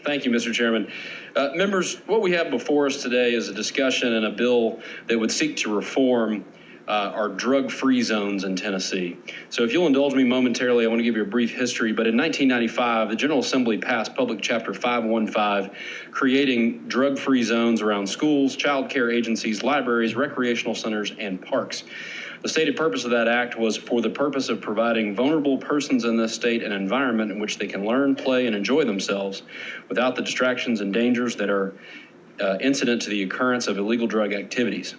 Thank you, Mr. Chairman. Members, what we have before us today is a discussion and a bill that would seek to reform our drug-free zones in Tennessee. So if you'll indulge me momentarily, I want to give you a brief history. But in 1995, the General Assembly passed Public Chapter 515, creating drug-free zones around schools, child care agencies, libraries, recreational centers, and parks. The stated purpose of that act was for the purpose of providing vulnerable persons in this state an environment in which they can learn, play, and enjoy themselves without the distractions and dangers that are incident to the occurrence of illegal drug activities.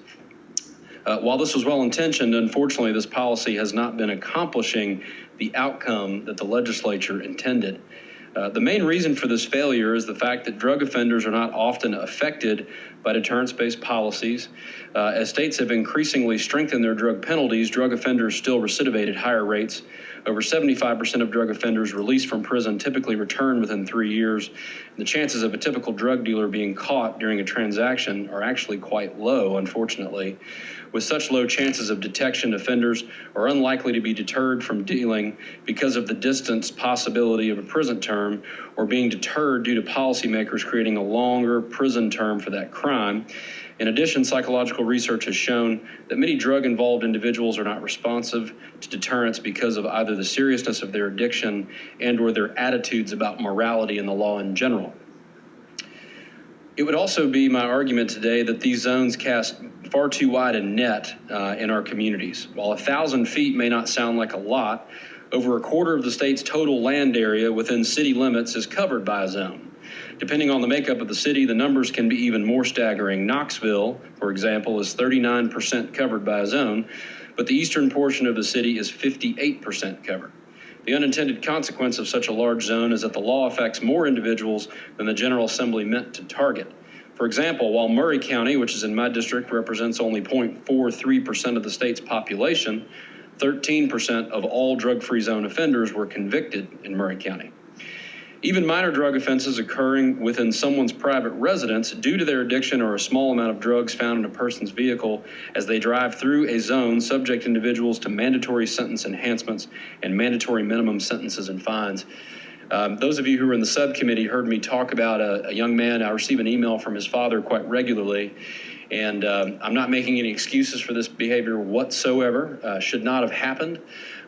While this was well-intentioned, unfortunately, this policy has not been accomplishing the outcome that the legislature intended. The main reason for this failure is the fact that drug offenders are not often affected by deterrence-based policies. As states have increasingly strengthened their drug penalties, drug offenders still recidivate at higher rates. Over 75% of drug offenders released from prison typically return within 3 years. And the chances of a typical drug dealer being caught during a transaction are actually quite low, unfortunately. With such low chances of detection, offenders are unlikely to be deterred from dealing because of the distance possibility of a prison term, or being deterred due to policymakers creating a longer prison term for that crime. In addition, psychological research has shown that many drug-involved individuals are not responsive to deterrence because of either the seriousness of their addiction and/or their attitudes about morality and the law in general. It would also be my argument today that these zones cast far too wide a net in our communities. While 1,000 feet may not sound like a lot, over a quarter of the state's total land area within city limits is covered by a zone. Depending on the makeup of the city, the numbers can be even more staggering. Knoxville, for example, is 39% covered by a zone, but the eastern portion of the city is 58% covered. The unintended consequence of such a large zone is that the law affects more individuals than the General Assembly meant to target. For example, while Murray County, which is in my district, represents only 0.43% of the state's population, 13% of all drug-free zone offenders were convicted in Murray County. Even minor drug offenses occurring within someone's private residence due to their addiction or a small amount of drugs found in a person's vehicle as they drive through a zone subject individuals to mandatory sentence enhancements and mandatory minimum sentences and fines. Those of you who were in the subcommittee heard me talk about a young man. I receive an email from his father quite regularly, and I'm not making any excuses for this behavior whatsoever. Should not have happened.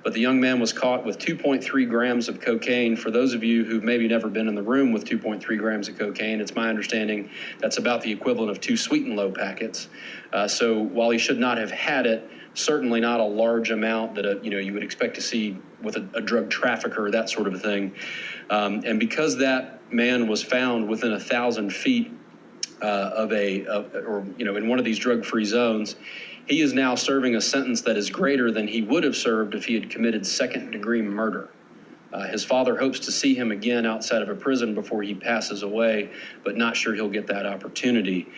But the young man was caught with 2.3 grams of cocaine. For those of you who've maybe never been in the room with 2.3 grams of cocaine, it's my understanding that's about the equivalent of 2 Sweet and Low packets. So while he should not have had it, certainly not a large amount that you would expect to see with a drug trafficker, that sort of a thing. And because that man was found within 1,000 feet in one of these drug-free zones, he is now serving a sentence that is greater than he would have served if he had committed second-degree murder. His father hopes to see him again outside of a prison before he passes away, but not sure he'll get that opportunity.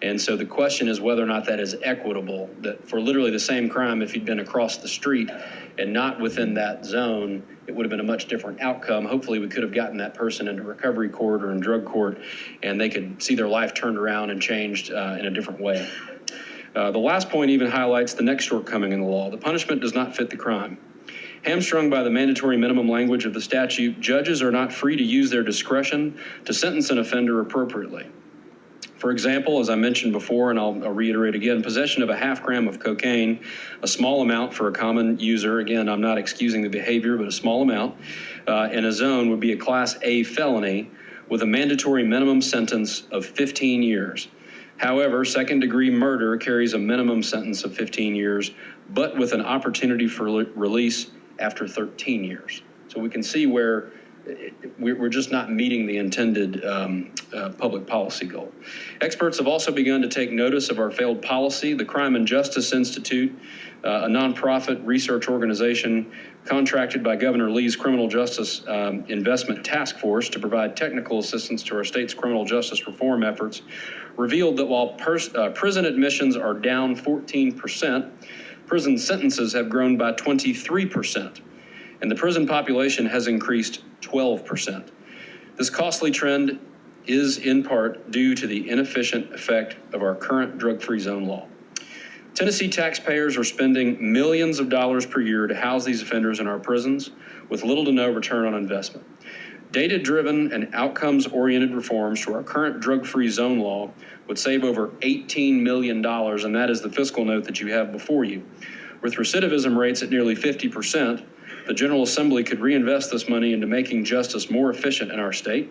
And so the question is whether or not that is equitable, that for literally the same crime, if he'd been across the street and not within that zone, it would have been a much different outcome. Hopefully we could have gotten that person into recovery court or in drug court, and they could see their life turned around and changed in a different way. The last point even highlights the next shortcoming in the law. The punishment does not fit the crime. Hamstrung by the mandatory minimum language of the statute, judges are not free to use their discretion to sentence an offender appropriately. For example, as I mentioned before, and I'll reiterate again, possession of a ½ gram of cocaine, a small amount for a common user, again, I'm not excusing the behavior, but a small amount, in a zone would be a Class A felony with a mandatory minimum sentence of 15 years. However, second-degree murder carries a minimum sentence of 15 years, but with an opportunity for release after 13 years. So we can see where we're just not meeting the intended public policy goal. Experts have also begun to take notice of our failed policy. The Crime and Justice Institute, a nonprofit research organization contracted by Governor Lee's Criminal Justice Investment Task Force to provide technical assistance to our state's criminal justice reform efforts, revealed that while prison admissions are down 14%, prison sentences have grown by 23%, and the prison population has increased 12%. This costly trend is in part due to the inefficient effect of our current drug-free zone law. Tennessee taxpayers are spending millions of dollars per year to house these offenders in our prisons with little to no return on investment. Data-driven and outcomes-oriented reforms to our current drug-free zone law would save over $18 million, and that is the fiscal note that you have before you. With recidivism rates at nearly 50%, the General Assembly could reinvest this money into making justice more efficient in our state,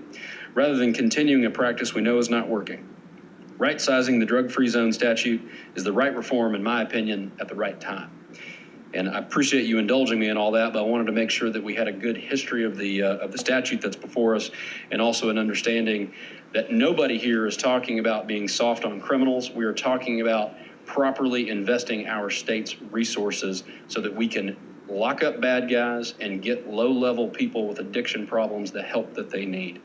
rather than continuing a practice we know is not working. Right-sizing the drug-free zone statute is the right reform, in my opinion, at the right time. And I appreciate you indulging me in all that, but I wanted to make sure that we had a good history of the statute that's before us, and also an understanding that nobody here is talking about being soft on criminals. We are talking about properly investing our state's resources so that we can lock up bad guys and get low-level people with addiction problems the help that they need.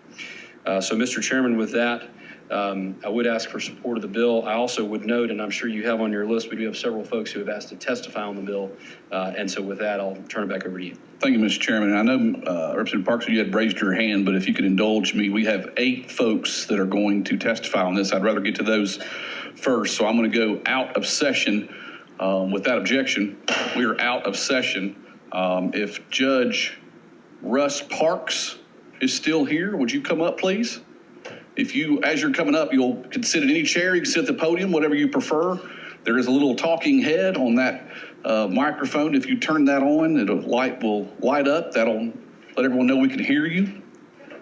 So, Mr. Chairman, with that, I would ask for support of the bill. I also would note, and I'm sure you have on your list, we do have several folks who have asked to testify on the bill. And so with that, I'll turn it back over to you. Thank you, Mr. Chairman. I know, Representative Parks, you had raised your hand, but if you could indulge me, we have 8 folks that are going to testify on this. I'd rather get to those first. So I'm going to go out of session. With that objection, we are out of session. If Judge Russ Parks is still here, would you come up, please? If you, as you're coming up, you can sit at any chair, you can sit at the podium, whatever you prefer. There is a little talking head on that microphone. If you turn that on, the light will light up. That'll let everyone know we can hear you.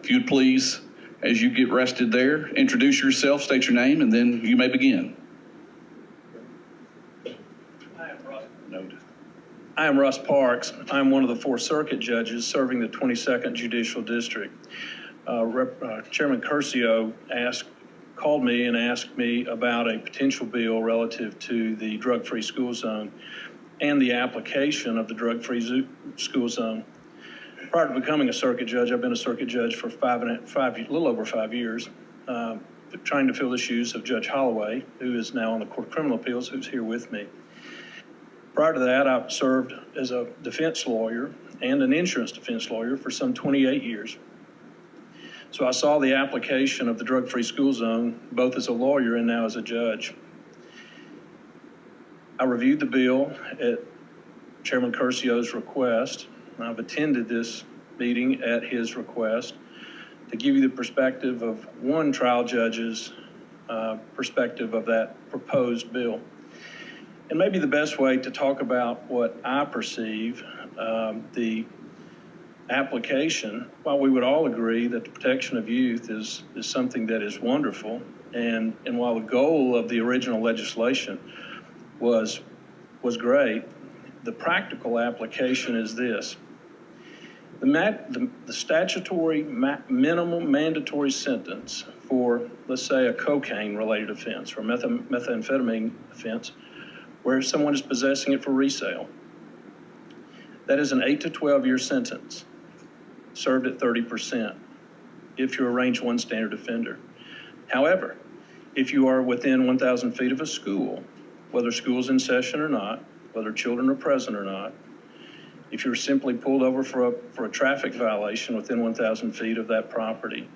If you'd please, as you get rested there, introduce yourself, state your name, and then you may begin. I am Russ Parks. I'm one of the 4th Circuit judges serving the 22nd Judicial District. Chairman Curcio called me and asked me about a potential bill relative to the drug-free school zone and the application of the drug-free school zone. Prior to becoming a circuit judge, I've been a circuit judge for a little over 5 years, trying to fill the shoes of Judge Holloway, who is now on the Court of Criminal Appeals, who's here with me. Prior to that, I've served as a defense lawyer and an insurance defense lawyer for some 28 years. So I saw the application of the drug-free school zone, both as a lawyer and now as a judge. I reviewed the bill at Chairman Curcio's request. I've attended this meeting at his request to give you the perspective of one trial judge's perspective of that proposed bill. And maybe the best way to talk about what I perceive the application, while we would all agree that the protection of youth is something that is wonderful, and while the goal of the original legislation was great, the practical application is this. The statutory minimum mandatory sentence for, let's say, a cocaine-related offense or methamphetamine offense, where someone is possessing it for resale, that is an 8 to 12 year sentence, served at 30% if you arrange one standard offender. However, if you are within 1,000 feet of a school, whether school's in session or not, whether children are present or not, if you're simply pulled over for a traffic violation within 1,000 feet of that property,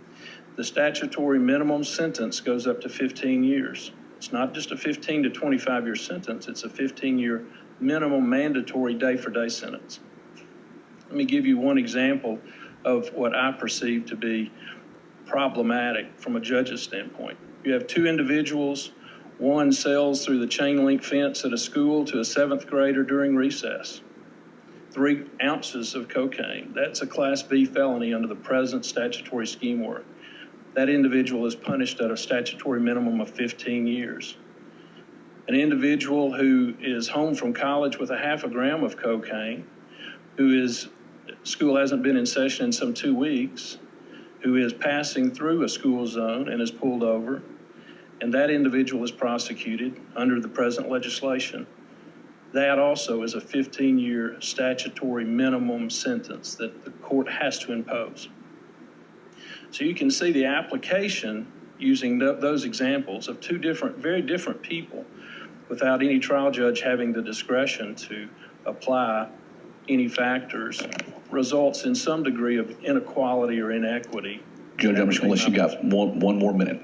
the statutory minimum sentence goes up to 15 years. It's not just a 15 to 25 year sentence, it's a 15-year minimum mandatory day-for-day sentence. Let me give you one example of what I perceive to be problematic from a judge's standpoint. You have 2 individuals, one sells through the chain link fence at a school to a 7th grader during recess. 3 ounces of cocaine. That's a Class B felony under the present statutory scheme work. That individual is punished at a statutory minimum of 15 years. An individual who is home from college with a half a gram of cocaine, school hasn't been in session in some 2 weeks, who is passing through a school zone and is pulled over, and that individual is prosecuted under the present legislation. That also is a 15-year statutory minimum sentence that the court has to impose. So you can see the application using those examples of 2 very different people without any trial judge having the discretion to apply any factors results in some degree of inequality or inequity. Judge, I'm just going to let you got one more minute.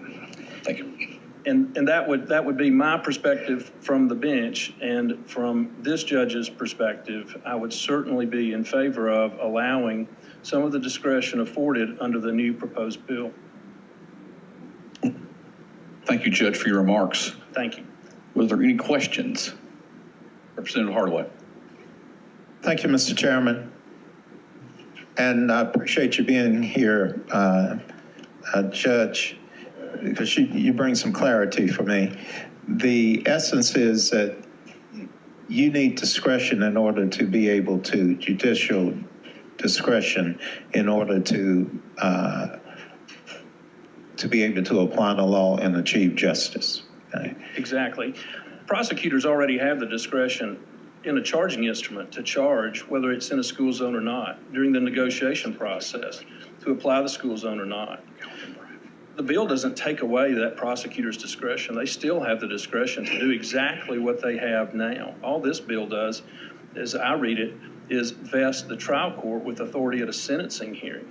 Thank you. And that would be my perspective from the bench, and from this judge's perspective, I would certainly be in favor of allowing some of the discretion afforded under the new proposed bill. Thank you, Judge, for your remarks. Thank you. Were there any questions? Representative Hardaway. Thank you, Mr. Chairman. And I appreciate you being here, Judge, because you bring some clarity for me. The essence is that you need discretion in order to be able to, judicial discretion in order to be able to apply the law and achieve justice. Okay? Exactly. Prosecutors already have the discretion in a charging instrument to charge whether it's in a school zone or not during the negotiation process, to apply the school zone or not. The bill doesn't take away that prosecutor's discretion. They still have the discretion to do exactly what they have now. All this bill does, as I read it, is vest the trial court with authority at a sentencing hearing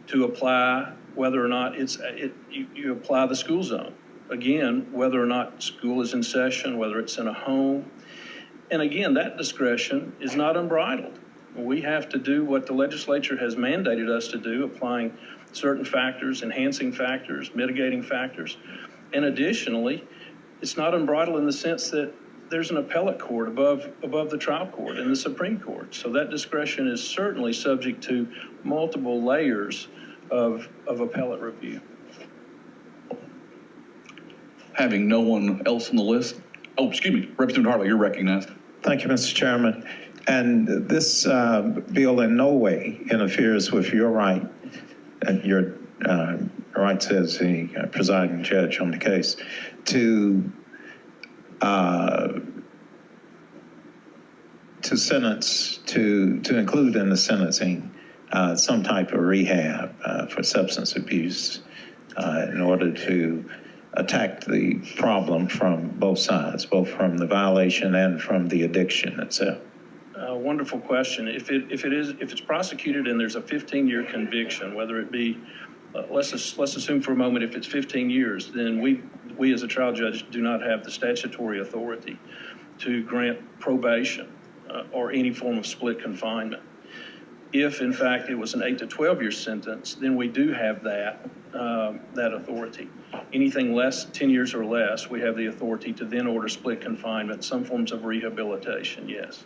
to apply whether or not you apply the school zone. Again, whether or not school is in session, whether it's in a home. And again, that discretion is not unbridled. We have to do what the legislature has mandated us to do, applying certain factors, enhancing factors, mitigating factors. And additionally, it's not unbridled in the sense that there's an appellate court above the trial court and the Supreme Court. So that discretion is certainly subject to multiple layers of appellate review. Having no one else on the list. Oh, excuse me, Representative Hardaway, you're recognized. Thank you, Mr. Chairman. And this bill in no way interferes with your right, and your rights as the presiding judge on the case, to sentence, to include in the sentencing some type of rehab for substance abuse in order to attack the problem from both sides, both from the violation and from the addiction itself. Wonderful question. If it's prosecuted and there's a 15-year conviction, whether it be, let's assume for a moment if it's 15 years, then we as a trial judge do not have the statutory authority to grant probation or any form of split confinement. If in fact it was an 8 to 12 year sentence, then we do have that authority. Anything less, 10 years or less, we have the authority to then order split confinement, some forms of rehabilitation, yes.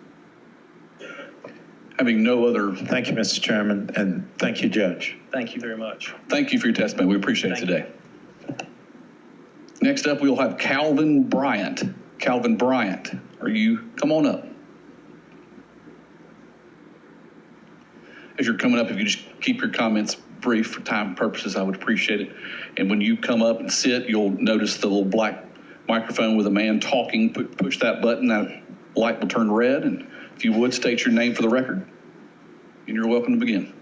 Having no other. Thank you, Mr. Chairman, and thank you, Judge. Thank you very much. Thank you for your testimony. We appreciate it today. Next up, we'll have Calvin Bryant. Calvin Bryant, come on up. As you're coming up, if you just keep your comments brief for time purposes, I would appreciate it. And when you come up and sit, you'll notice the little black microphone with a man talking. Push that button, that light will turn red. And if you would, state your name for the record. And you're welcome to begin.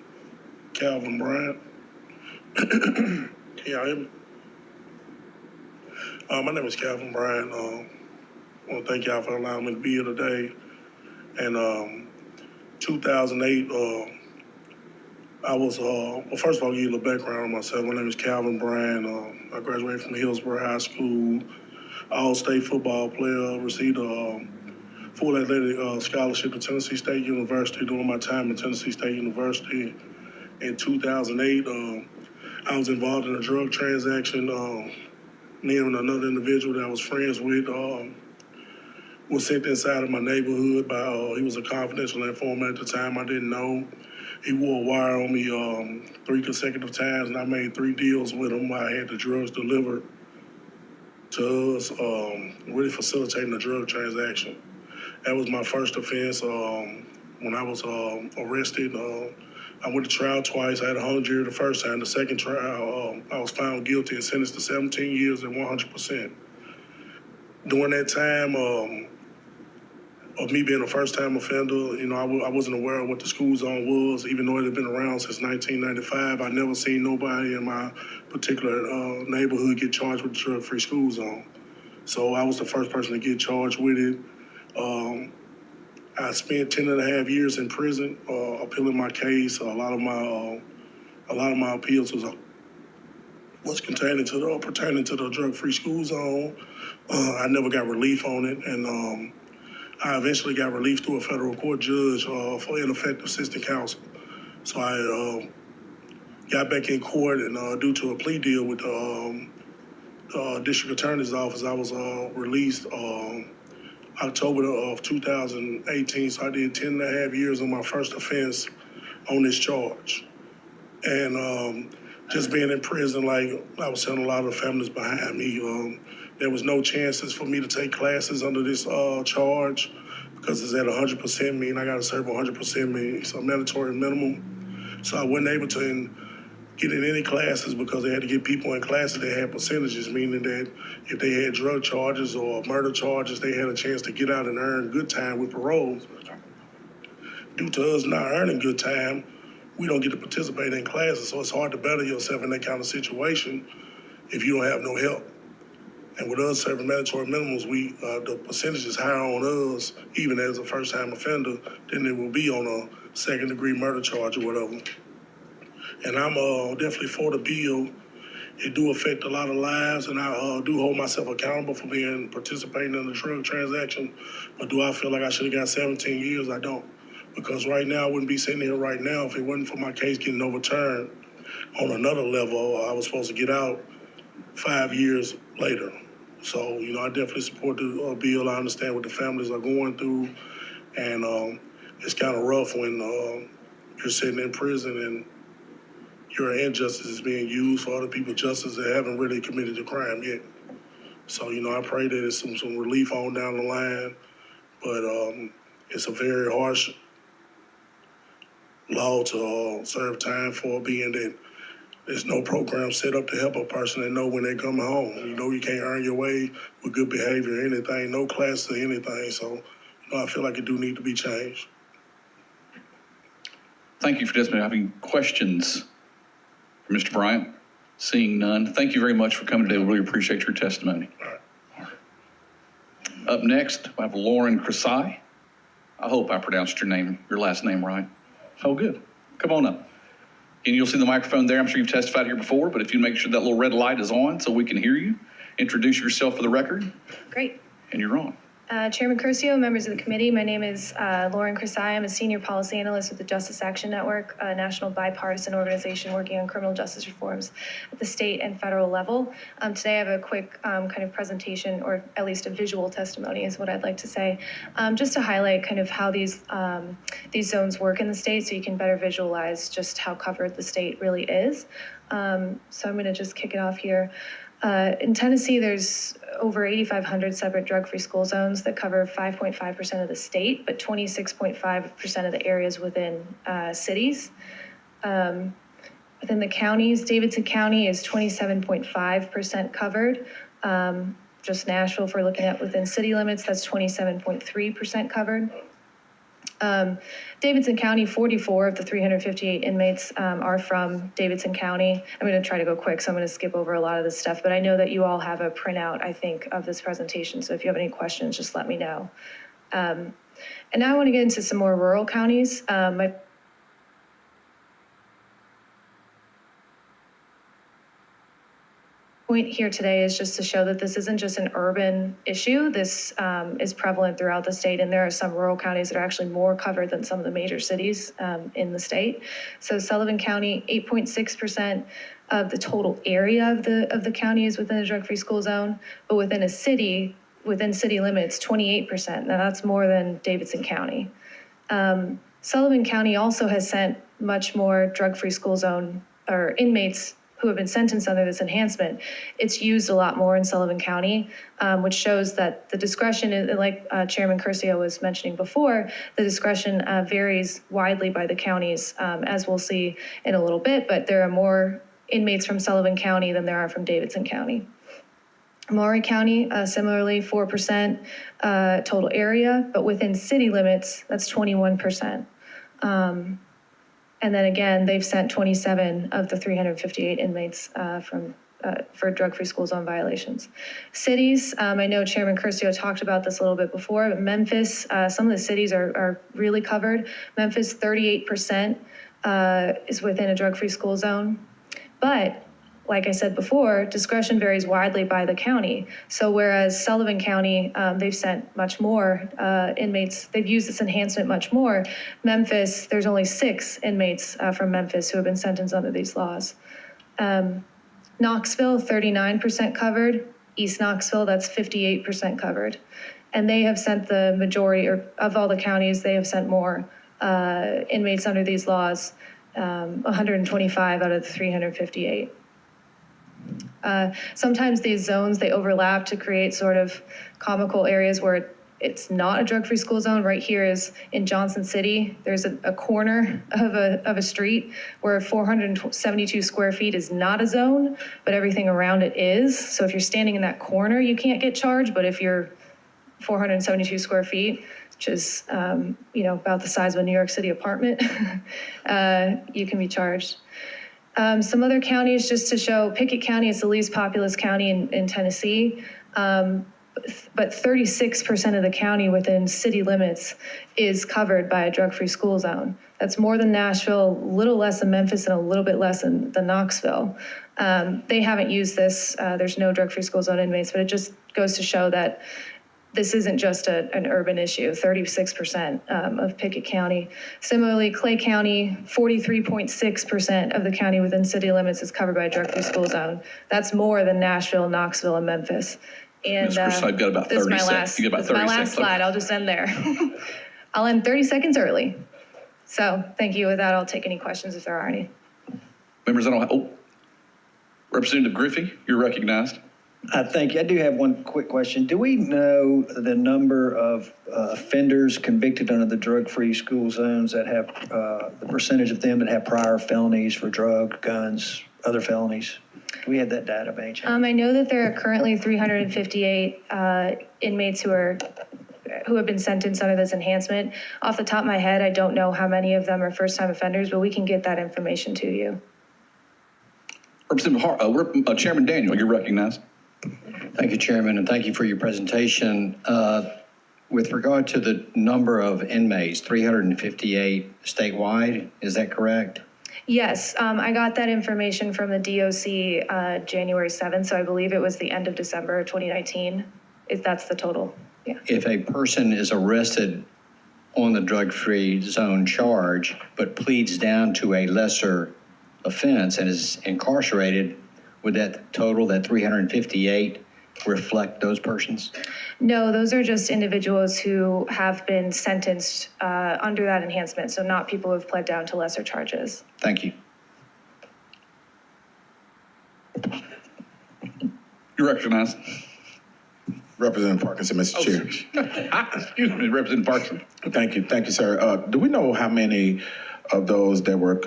Calvin Bryant. Yeah, my name is Calvin Bryant. I want to thank y'all for allowing me to be here today. And 2008, I was, well, first of all, I'll give you a little background on myself. My name is Calvin Bryant. I graduated from Hillsborough High School, all-state football player, received a full athletic scholarship at Tennessee State University during my time at Tennessee State University. In 2008, I was involved in a drug transaction. Me and another individual that I was friends with was sent inside of my neighborhood by, he was a confidential informant at the time. I didn't know. He wore a wire on me 3 consecutive times, and I made 3 deals with him. I had the drugs delivered to us, really facilitating the drug transaction. That was my first offense. When I was arrested, I went to trial twice. I had a 100-year the first time. The second trial, I was found guilty and sentenced to 17 years and 100%. During that time, of me being a first-time offender, I wasn't aware of what the school zone was, even though it had been around since 1995. I never seen nobody in my particular neighborhood get charged with the drug-free school zone. So I was the first person to get charged with it. I spent 10 and a half years in prison, appealing my case. A lot of my appeals was pertaining to the drug-free school zone. I never got relief on it, and I eventually got relief through a federal court judge for ineffective assistant counsel. So I got back in court, and due to a plea deal with the district attorney's office, I was released October of 2018. So I did 10 and a half years on my first offense on this charge. And just being in prison, like I was telling a lot of the families behind me, there was no chances for me to take classes under this charge because it's at 100% mean. I got to serve 100% mean. It's a mandatory minimum. So I wasn't able to get in any classes because they had to get people in classes that had percentages, meaning that if they had drug charges or murder charges, they had a chance to get out and earn good time with parole. Due to us not earning good time, we don't get to participate in classes, so it's hard to better yourself in that kind of situation if you don't have no help. And with us serving mandatory minimums, the percentage is higher on us, even as a first-time offender, than it will be on a second-degree murder charge or whatever. And I'm definitely for the bill. It do affect a lot of lives, and I do hold myself accountable for participating in the drug transaction. But do I feel like I should have got 17 years? I don't. Because right now, I wouldn't be sitting here right now if it wasn't for my case getting overturned on another level. I was supposed to get out 5 years later. So, I definitely support the bill. I understand what the families are going through. And it's kind of rough when you're sitting in prison and your injustice is being used for other people's justice that haven't really committed a crime yet. So, I pray that there's some relief on down the line. But it's a very harsh law to serve time for, being that there's no program set up to help a person that know when they come home. You can't earn your way with good behavior or anything, no classes or anything. So, I feel like it do need to be changed. Thank you for this. Having questions for Mr. Bryant? Seeing none. Thank you very much for coming today. We really appreciate your testimony. All right. Up next, we have Lauren Krasai. I hope I pronounced your last name right. Oh, good. Come on up. And you'll see the microphone there. I'm sure you've testified here before, but if you make sure that little red light is on so we can hear you, introduce yourself for the record. Great. And you're on. Chairman Curcio, members of the committee, my name is Lauren Krasai. I'm a senior policy analyst with the Justice Action Network, a national bipartisan organization working on criminal justice reforms at the state and federal level. Today I have a quick kind of presentation, or at least a visual testimony is what I'd like to say, just to highlight kind of how these zones work in the state so you can better visualize just how covered the state really is. So I'm going to just kick it off here. In Tennessee, there's over 8,500 separate drug-free school zones that cover 5.5% of the state, but 26.5% of the areas within cities. Within the counties, Davidson County is 27.5% covered. Just Nashville, if we're looking at within city limits, that's 27.3% covered. Davidson County, 44 of the 358 inmates are from Davidson County. I'm going to try to go quick, so I'm going to skip over a lot of this stuff, but I know that you all have a printout, I think, of this presentation, so if you have any questions, just let me know. And now I want to get into some more rural counties. My point here today is just to show that this isn't just an urban issue. This is prevalent throughout the state, and there are some rural counties that are actually more covered than some of the major cities in the state. So Sullivan County, 8.6% of the total area of the county is within a drug-free school zone, but within city limits, 28%. Now that's more than Davidson County. Sullivan County also has sent much more drug-free school zone or inmates who have been sentenced under this enhancement. It's used a lot more in Sullivan County, which shows that the discretion, like Chairman Curcio was mentioning before, the discretion varies widely by the counties, as we'll see in a little bit, but there are more inmates from Sullivan County than there are from Davidson County. Maury County, similarly, 4% total area, but within city limits, that's 21%. And then again, they've sent 27 of the 358 inmates for drug-free school zone violations. Cities, I know Chairman Curcio talked about this a little bit before, but Memphis, some of the cities are really covered. Memphis, 38% is within a drug-free school zone. But like I said before, discretion varies widely by the county. So whereas Sullivan County, they've sent much more inmates, they've used this enhancement much more. Memphis, there's only 6 inmates from Memphis who have been sentenced under these laws. Knoxville, 39% covered. East Knoxville, that's 58% covered. And they have sent the majority, or of all the counties, they have sent more inmates under these laws, 125 out of the 358. Sometimes these zones, they overlap to create sort of comical areas where it's not a drug-free school zone. Right here is in Johnson City. There's a corner of a street where 472 square feet is not a zone, but everything around it is. So if you're standing in that corner, you can't get charged, but if you're 472 square feet, which is about the size of a New York City apartment, you can be charged. Some other counties, just to show, Pickett County is the least populous county in Tennessee, but 36% of the county within city limits is covered by a drug-free school zone. That's more than Nashville, a little less than Memphis, and a little bit less than Knoxville. They haven't used this. There's no drug-free school zone inmates, but it just goes to show that this isn't just an urban issue, 36% of Pickett County. Similarly, Clay County, 43.6% of the county within city limits is covered by a drug-free school zone. That's more than Nashville, Knoxville, and Memphis. And Ms. Chris, I've got about 30 seconds. You got about 30 my last seconds. slide. I'll just end there. I'll end 30 seconds early. So thank you. With that, I'll take any questions if there are any. Members, Representative Griffey, you're recognized. Thank you. I do have one quick question. Do we know the number of offenders convicted under the drug-free school zones that have, the percentage of them that have prior felonies for drug, guns, other felonies? Do we have that data by any chance? I know that there are currently 358 inmates who have been sentenced under this enhancement. Off the top of my head, I don't know how many of them are first-time offenders, but we can get that information to you. Representative Chairman Daniel, you're recognized. Thank you, Chairman, and thank you for your presentation. With regard to the number of inmates, 358 statewide, is that correct? Yes, I got that information from the DOC January 7th, so I believe it was the end of December 2019. That's the total, yeah. If a person is arrested on the drug-free zone charge, but pleads down to a lesser offense and is incarcerated, would that total, that 358, reflect those persons? No, those are just individuals who have been sentenced under that enhancement, so not people who have pled down to lesser charges. Thank you. You're recognized. Representative Parkinson, Mr. Chair. Excuse me, Representative Parkinson. Thank you, sir. Do we know how many of those that were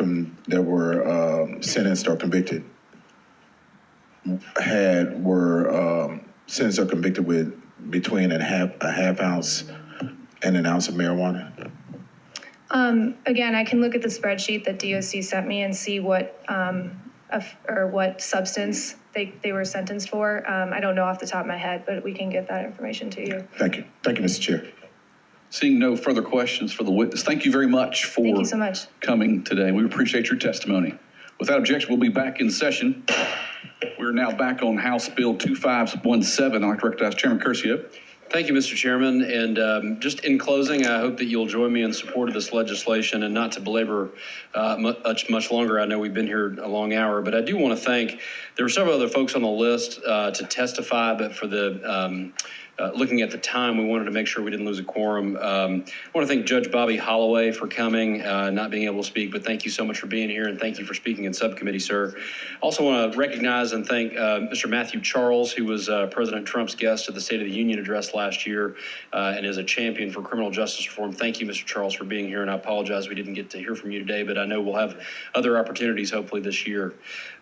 sentenced or convicted were sentenced or convicted with between a half ounce and an ounce of marijuana? Again, I can look at the spreadsheet that DOC sent me and see what substance they were sentenced for. I don't know off the top of my head, but we can get that information to you. Thank you, Mr. Chair. Seeing no further questions for the witness, thank you very much for Thank you so much. coming today. We appreciate your testimony. Without objection, we'll be back in session. We're now back on House Bill 2517. I'd like to recognize Chairman Curcio. Thank you, Mr. Chairman. And just in closing, I hope that you'll join me in support of this legislation, and not to belabor much longer. I know we've been here a long hour, but I do want to thank, there were several other folks on the list to testify, but for the looking at the time, we wanted to make sure we didn't lose a quorum. I want to thank Judge Bobby Holloway for coming, not being able to speak, but thank you so much for being here, and thank you for speaking in subcommittee, sir. Also want to recognize and thank Mr. Matthew Charles, who was President Trump's guest at the State of the Union address last year and is a champion for criminal justice reform. Thank you, Mr. Charles, for being here, and I apologize we didn't get to hear from you today, but I know we'll have other opportunities hopefully this year.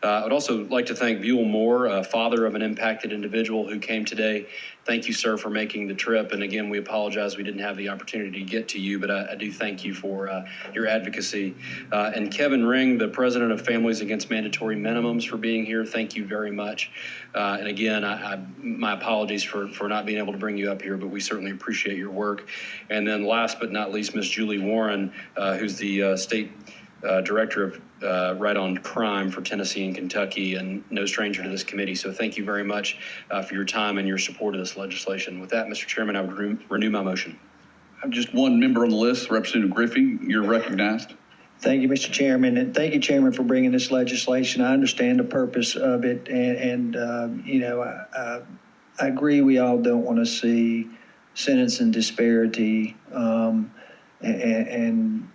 I'd also like to thank Buell Moore, father of an impacted individual who came today. Thank you, sir, for making the trip. And again, we apologize we didn't have the opportunity to get to you, but I do thank you for your advocacy. And Kevin Ring, the president of Families Against Mandatory Minimums, for being here. Thank you very much. And again, my apologies for not being able to bring you up here, but we certainly appreciate your work. And then last but not least, Ms. Julie Warren, who's the state Director of Right on Crime for Tennessee and Kentucky, and no stranger to this committee. So thank you very much for your time and your support of this legislation. With that, Mr. Chairman, I would renew my motion. I have just one member on the list, Representative Griffey. You're recognized. Thank you, Mr. Chairman, and thank you, Chairman, for bringing this legislation. I understand the purpose of it, and I agree we all don't want to see sentencing disparity and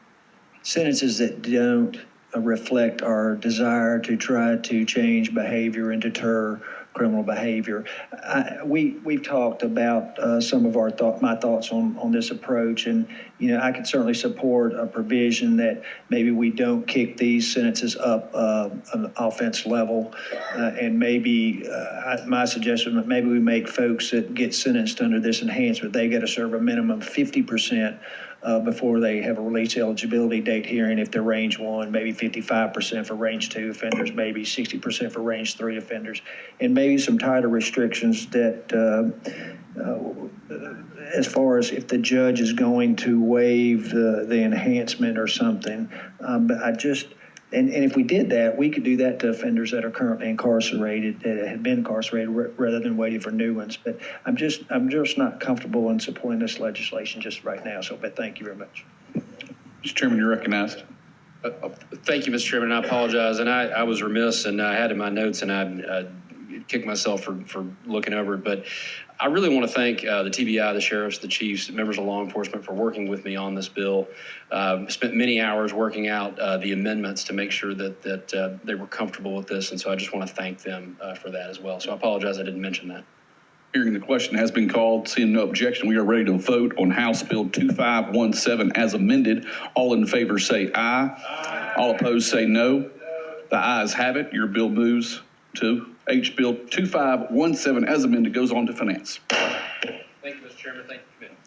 sentences that don't reflect our desire to try to change behavior and deter criminal behavior. We've talked about some of my thoughts on this approach, and I could certainly support a provision that maybe we don't kick these sentences up an offense level, and maybe my suggestion that maybe we make folks that get sentenced under this enhancement, they got to serve a minimum 50%. Before they have a release eligibility date hearing if they're range 1, maybe 55% for range 2 offenders, maybe 60% for range 3 offenders, and maybe some tighter restrictions that as far as if the judge is going to waive the enhancement or something. But and if we did that, we could do that to offenders that are currently incarcerated, that have been incarcerated, rather than waiting for new ones. But I'm just not comfortable in supporting this legislation just right now. But thank you very much. Mr. Chairman, you're recognized. Thank you, Mr. Chairman. I apologize, and I was remiss, and I had in my notes, and I kicked myself for looking over it. But I really want to thank the TBI, the sheriffs, the chiefs, members of law enforcement for working with me on this bill. Spent many hours working out the amendments to make sure that they were comfortable with this, and so I just want to thank them for that as well. So I apologize I didn't mention that. Hearing the question has been called, seeing no objection, we are ready to vote on House Bill 2517 as amended. All in favor say aye. Aye. All opposed say no. The ayes have it. Your bill moves to H. Bill 2517 as amended goes on to finance. Thank you, Mr. Chairman. Thank you, Committee.